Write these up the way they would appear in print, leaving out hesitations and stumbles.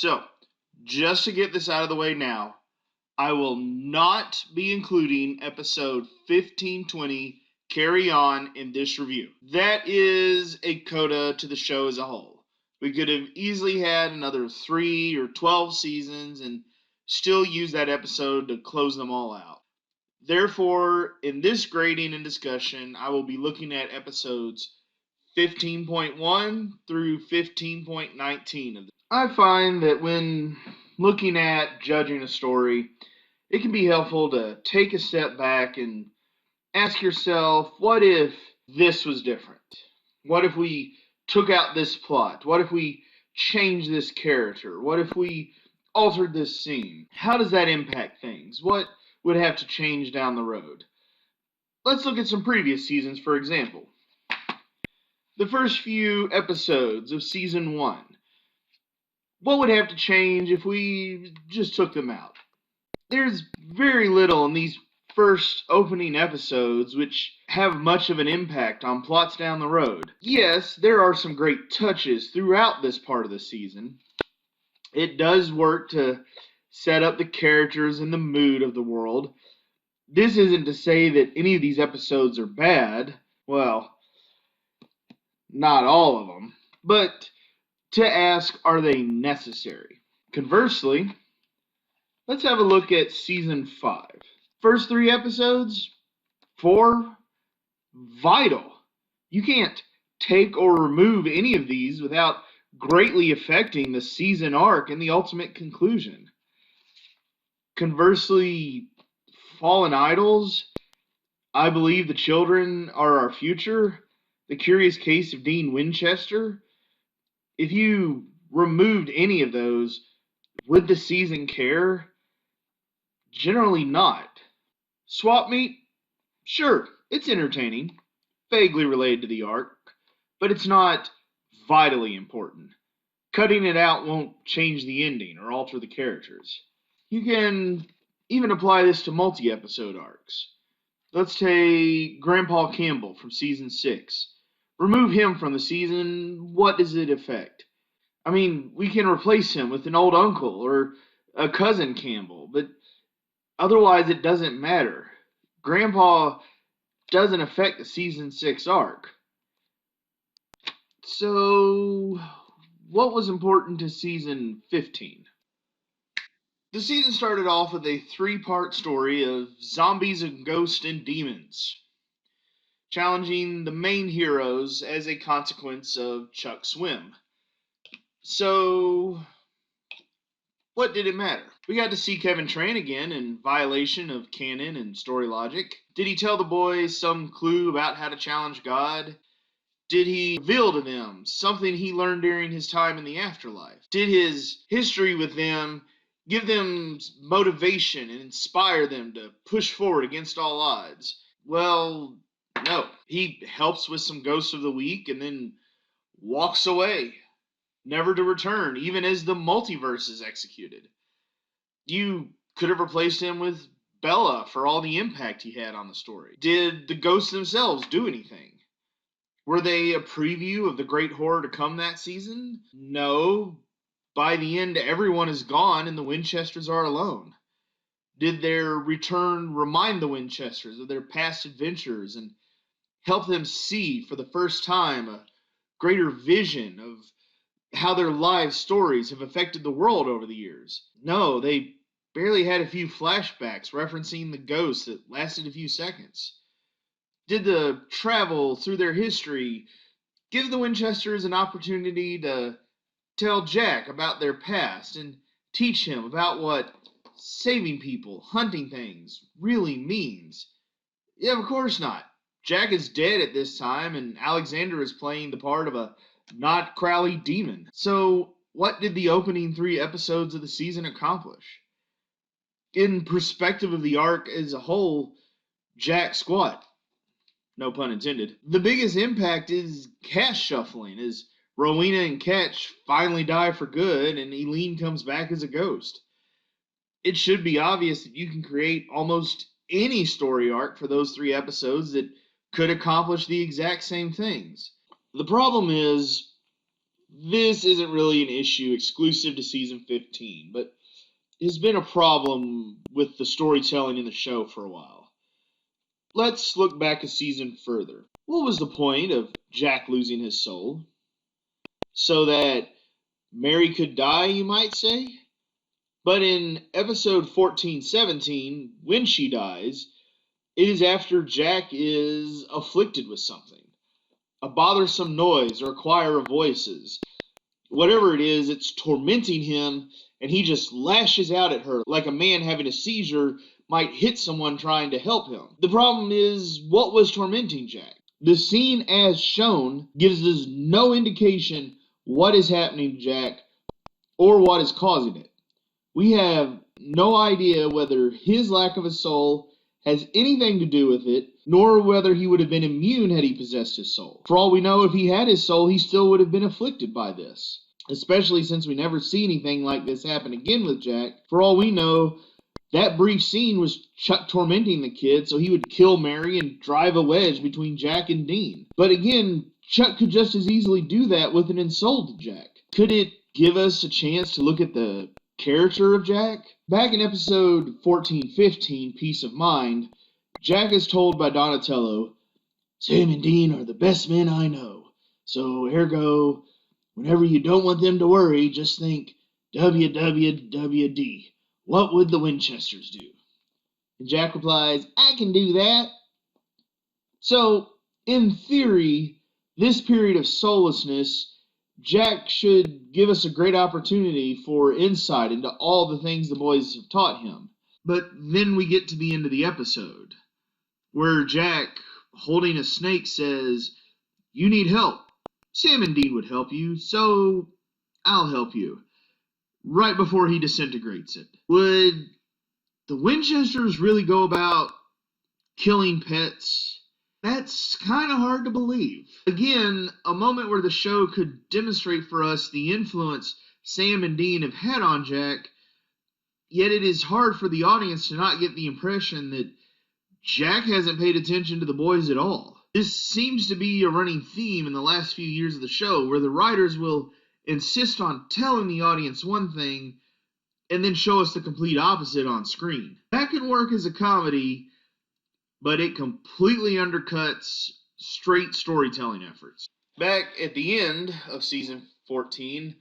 So, just to get this out of the way now, I will not be including episode 1520 Carry On in this review. That is a coda to the show as a whole. We could have easily had another 3 or 12 seasons and still use that episode to close them all out. Therefore, in this grading and discussion, I will be looking at episodes 15.1 through 15.19 of this. I find that when looking at judging a story, it can be helpful to take a step back and ask yourself, what if this was different? What if we took out this plot? What if we changed this character? What if we altered this scene? How does that impact things? What would have to change down the road? Let's look at some previous seasons, for example. The first few episodes of season 1. What would have to change if we just took them out? There's very little in these first opening episodes which have much of an impact on plots down the road. Yes, there are some great touches throughout this part of the season. It does work to set up the characters and the mood of the world. This isn't to say that any of these episodes are bad. Well, not all of them. But to ask, are they necessary? Conversely, let's have a look at season 5. First 3 episodes, 4, vital. You can't take or remove any of these without greatly affecting the season arc and the ultimate conclusion. Conversely, Fallen Idols, I Believe the Children Are Our Future, The Curious Case of Dean Winchester. If you removed any of those, would the season care? Generally not. Swap Meet? Sure, it's entertaining, vaguely related to the arc, but it's not vitally important. Cutting it out won't change the ending or alter the characters. You can even apply this to multi-episode arcs. Let's take Grandpa Campbell from season 6. Remove him from the season, what does it affect? I mean, we can replace him with an old uncle or a cousin Campbell, but otherwise it doesn't matter. Grandpa doesn't affect the season 6 arc. So, what was important to season 15? The season started off with a 3-part story of zombies and ghosts and demons, challenging the main heroes as a consequence of Chuck's whim. So, what did it matter? We got to see Kevin Tran again in violation of canon and story logic. Did he tell the boys some clue about how to challenge God? Did he reveal to them something he learned during his time in the afterlife? Did his history with them give them motivation and inspire them to push forward against all odds? Well, no. He helps with some Ghosts of the Week and then walks away, never to return, even as the multiverse is executed. You could have replaced him with Bella for all the impact he had on the story. Did the ghosts themselves do anything? Were they a preview of the great horror to come that season? No. By the end, everyone is gone and the Winchesters are alone. Did their return remind the Winchesters of their past adventures and help them see for the first time a greater vision of how their lives' stories have affected the world over the years? No, they barely had a few flashbacks referencing the ghosts that lasted a few seconds. Did the travel through their history give the Winchesters an opportunity to tell Jack about their past and teach him about what saving people, hunting things, really means? Yeah, of course not. Jack is dead at this time, and Alexander is playing the part of a not Crowley demon. So, what did the opening 3 episodes of the season accomplish? In perspective of the arc as a whole, Jack squat. No pun intended. The biggest impact is cast shuffling, as Rowena and Ketch finally die for good, and Eileen comes back as a ghost. It should be obvious that you can create almost any story arc for those 3 episodes that could accomplish the exact same things. The problem is, This isn't really an issue exclusive to season 15, but has been a problem with the storytelling in the show for a while. Let's look back a season further. What was the point of Jack losing his soul? So that Mary could die, you might say? But in episode 14-17, when she dies, it is after Jack is afflicted with something. A bothersome noise or a choir of voices. Whatever it is, it's tormenting him, and he just lashes out at her like a man having a seizure might hit someone trying to help him. The problem is, what was tormenting Jack? The scene as shown gives us no indication what is happening to Jack or what is causing it. We have no idea whether his lack of a soul has anything to do with it, nor whether he would have been immune had he possessed his soul. For all we know, if he had his soul, he still would have been afflicted by this. Especially since we never see anything like this happen again with Jack. For all we know, that brief scene was Chuck tormenting the kid so he would kill Mary and drive a wedge between Jack and Dean. But again, Chuck could just as easily do that with an insult to Jack. Could it give us a chance to look at the character of Jack? Back in episode 14-15, Peace of Mind, Jack is told by Donatello, "Sam and Dean are the best men I know. So ergo, whenever you don't want them to worry, just think WWWD. What would the Winchesters do?" And Jack replies, "I can do that." So, in theory, this period of soullessness, Jack should give us a great opportunity for insight into all the things the boys have taught him. But then we get to the end of the episode, where Jack, holding a snake, says, "You need help. Sam and Dean would help you, so I'll help you," right before he disintegrates it. Would the Winchesters really go about killing pets? That's kind of hard to believe. Again, a moment where the show could demonstrate for us the influence Sam and Dean have had on Jack, yet it is hard for the audience to not get the impression that Jack hasn't paid attention to the boys at all. This seems to be a running theme in the last few years of the show, where the writers will insist on telling the audience one thing and then show us the complete opposite on screen. That can work as a comedy, but it completely undercuts straight storytelling efforts. Back at the end of season 14,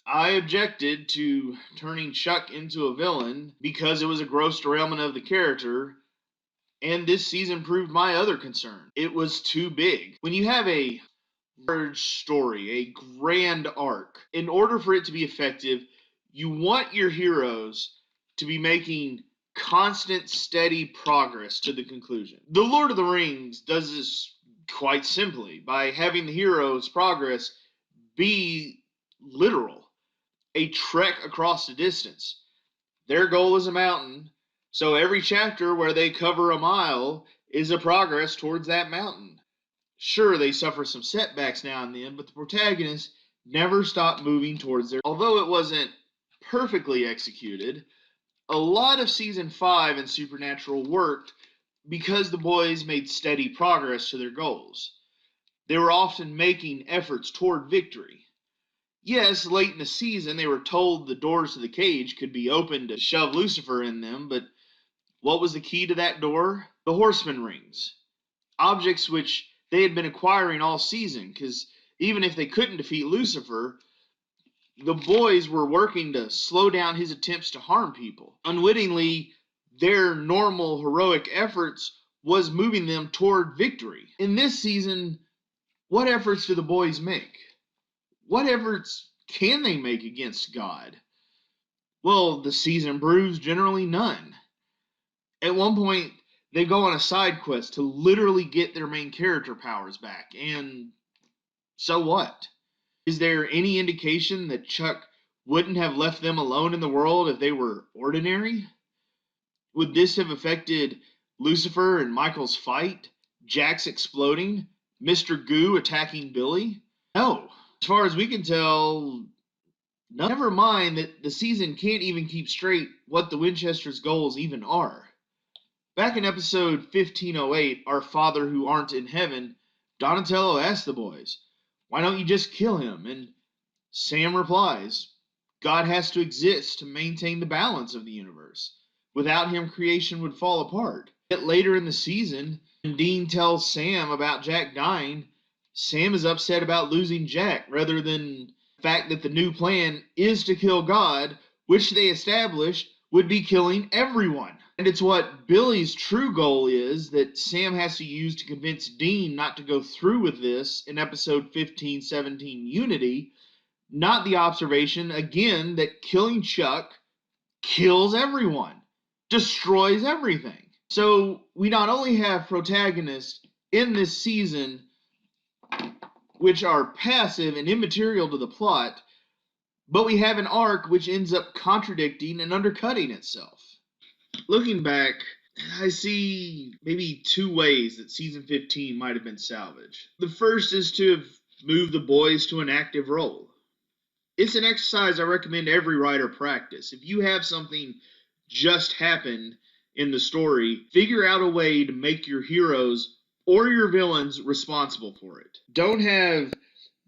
I objected to turning Chuck into a villain because it was a gross derailment of the character, and this season proved my other concern. It was too big. When you have a large story, a grand arc, in order for it to be effective, you want your heroes to be making constant, steady progress to the conclusion. The Lord of the Rings does this quite simply by having the heroes' progress be literal, a trek across the distance. Their goal is a mountain, so every chapter where they cover a mile is a progress towards that mountain. Sure, they suffer some setbacks now and then, but the protagonists never stop moving towards their... Although it wasn't perfectly executed, a lot of season 5 in Supernatural worked because the boys made steady progress to their goals. They were often making efforts toward victory. Yes, late in the season they were told the doors to the cage could be opened to shove Lucifer in them, but what was the key to that door? The Horseman Rings. Objects which they had been acquiring all season, because even if they couldn't defeat Lucifer, the boys were working to slow down his attempts to harm people. Unwittingly, their normal heroic efforts was moving them toward victory. In this season, what efforts do the boys make? What efforts can they make against God? Well, the season proves generally none. At one point, they go on a side quest to literally get their main character powers back, and so what? Is there any indication that Chuck wouldn't have left them alone in the world if they were ordinary? Would this have affected Lucifer and Michael's fight, Jack's exploding, Mr. Goo attacking Billy? No. As far as we can tell, no. Never mind that the season can't even keep straight what the Winchesters' goals even are. Back in episode 1508, Our Father Who Aren't in Heaven, Donatello asked the boys, "Why don't you just kill him?" And Sam replies, God has to exist to maintain the balance of the universe. Without him, creation would fall apart. Yet later in the season, when Dean tells Sam about Jack dying, Sam is upset about losing Jack rather than the fact that the new plan is to kill God, which they established would be killing everyone. And it's what Billy's true goal is that Sam has to use to convince Dean not to go through with this in episode 15-17 Unity, not the observation, again, that killing Chuck kills everyone, destroys everything. So we not only have protagonists in this season which are passive and immaterial to the plot, but we have an arc which ends up contradicting and undercutting itself. Looking back, I see maybe two ways that season 15 might have been salvaged. The first is to have moved the boys to an active role. It's an exercise I recommend every writer practice. If you have something just happen in the story, figure out a way to make your heroes or your villains responsible for it. Don't have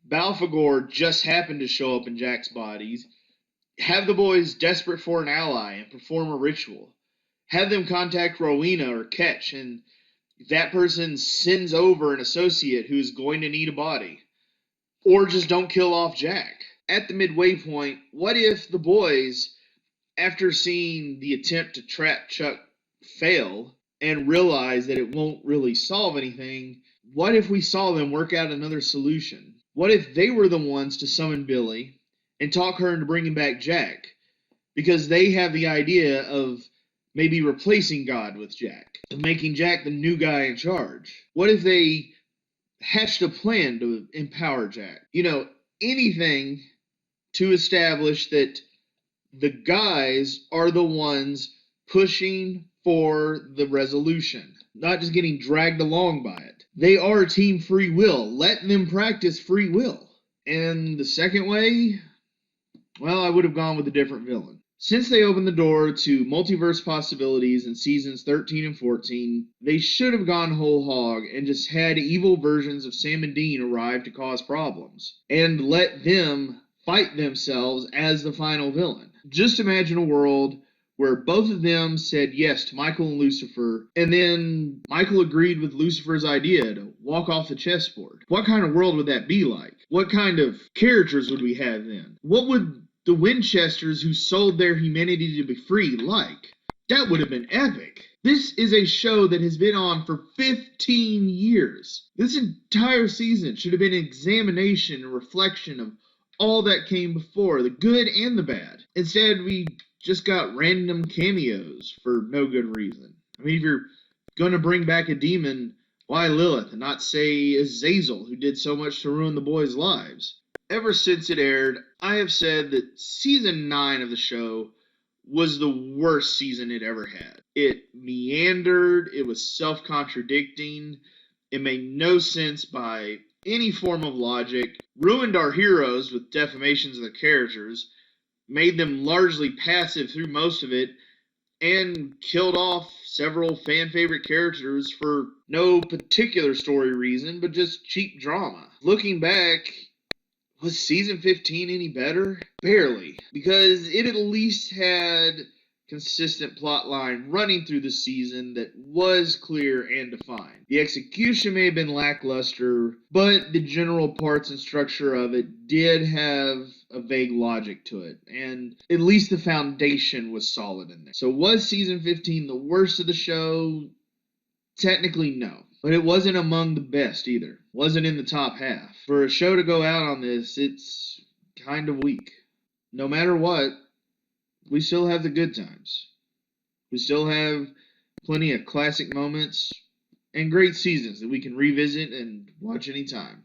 Balfagor just happen to show up in Jack's bodies. Have the boys desperate for an ally and perform a ritual. Have them contact Rowena or Ketch, and that person sends over an associate who's going to need a body. Or just don't kill off Jack. At the midway point, what if the boys, after seeing the attempt to trap Chuck fail and realize that it won't really solve anything, what if we saw them work out another solution? What if they were the ones to summon Billy and talk her into bringing back Jack? Because they have the idea of maybe replacing God with Jack, of making Jack the new guy in charge. What if they hatched a plan to empower Jack? Anything to establish that the guys are the ones pushing for the resolution, not just getting dragged along by it. They are team free will. Let them practice free will. And the second way, well, I would have gone with a different villain. Since they opened the door to multiverse possibilities in seasons 13 and 14, they should have gone whole hog and just had evil versions of Sam and Dean arrive to cause problems, and let them fight themselves as the final villain. Just imagine a world where both of them said yes to Michael and Lucifer, and then Michael agreed with Lucifer's idea to walk off the chessboard. What kind of world would that be like? What kind of characters would we have then? What would the Winchesters who sold their humanity to be free like? That would have been epic. This is a show that has been on for 15 years. This entire season should have been an examination and reflection of all that came before, the good and the bad. Instead, we just got random cameos for no good reason. I mean, if you're going to bring back a demon, why Lilith and not, say, Azazel, who did so much to ruin the boys' lives? Ever since it aired, I have said that season 9 of the show was the worst season it ever had. It meandered, it was self-contradicting, it made no sense by any form of logic, ruined our heroes with defamations of their characters, made them largely passive through most of it, and killed off several fan-favorite characters for no particular story reason, but just cheap drama. Looking back, was season 15 any better? Barely, because it at least had consistent plot line running through the season that was clear and defined. The execution may have been lackluster, but the general parts and structure of it did have a vague logic to it, and at least the foundation was solid in there. So was season 15 the worst of the show? Technically, no. But it wasn't among the best either. Wasn't in the top half. For a show to go out on this, it's kind of weak. No matter what, we still have the good times. We still have plenty of classic moments and great seasons that we can revisit and watch anytime.